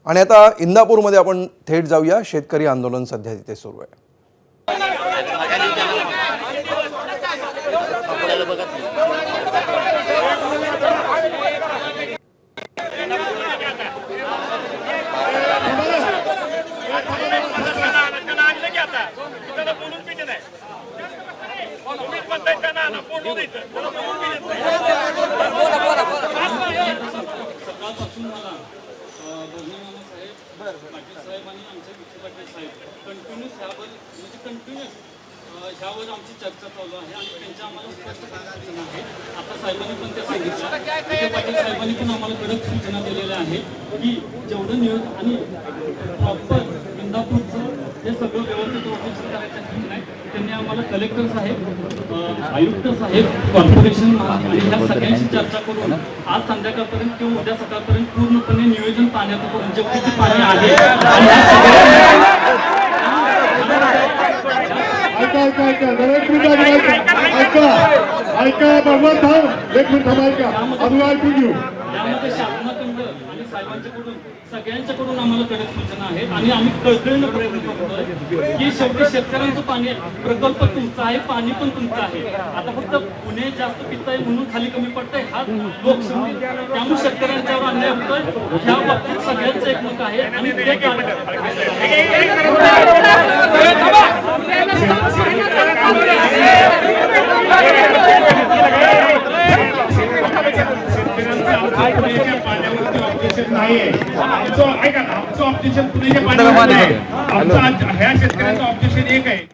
आणि आता इंदापूरमध्ये आपण थेट जाऊया. शेतकरी आंदोलन सध्या तिथे सुरू आहे. ह्यावर आमची चर्चा चालू आहे आणि त्यांच्या आम्हाला स्पष्ट सूचना आहे. आता साहेबांनी पण ते सांगितलं, पाटील साहेबांनी पण आम्हाला कडक सूचना दिलेल्या आहेत की जेवढं नियोजन आणि प्रॉपर इंदापूरचं हे सगळं व्यवस्थित ऑपरेशन करायच्या सूचना आहे. त्यांनी आम्हाला कलेक्टर साहेब, आयुक्त साहेब, कॉर्पोरेशन आणि ह्या सगळ्यांशी चर्चा करून आज संध्याकाळपर्यंत किंवा उद्या सकाळपर्यंत पूर्णपणे नियोजन पाण्याचं करून जे किती पाणी आहे आणि ह्या सगळ्या यामध्ये शासनाकडून आणि साहेबांच्याकडून सगळ्यांच्याकडून आम्हाला कडक सूचना आहेत आणि आम्ही कळकळीनं प्रयत्न करतोय की शेवटी शेतकऱ्यांचं पाणी प्रकल्प तुमचा आहे, पाणी पण तुमचं आहे. आता फक्त पुणे जास्त पिताय म्हणून खाली कमी पडतंय हा लोकशाही, त्यामुळे शेतकऱ्यांच्यावर अन्याय होतोय. ह्या बाबतीत सगळ्यांचं एकमत आहे आणि ते पाण्यावरती ऑब्जेक्शन नाहीये. ऐका ना, आमचं ऑब्जेक्शन पुण्याच्या पाण्यावर नाही. आमचं ह्या शेतकऱ्यांचं ऑब्जेक्शन एक आहे.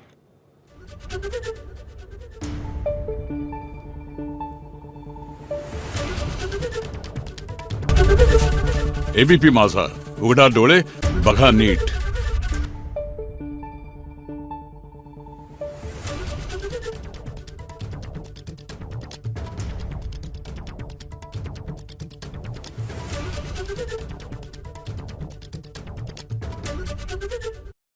एबीपी माझा, उघडा डोळे बघा नीट. Thank you.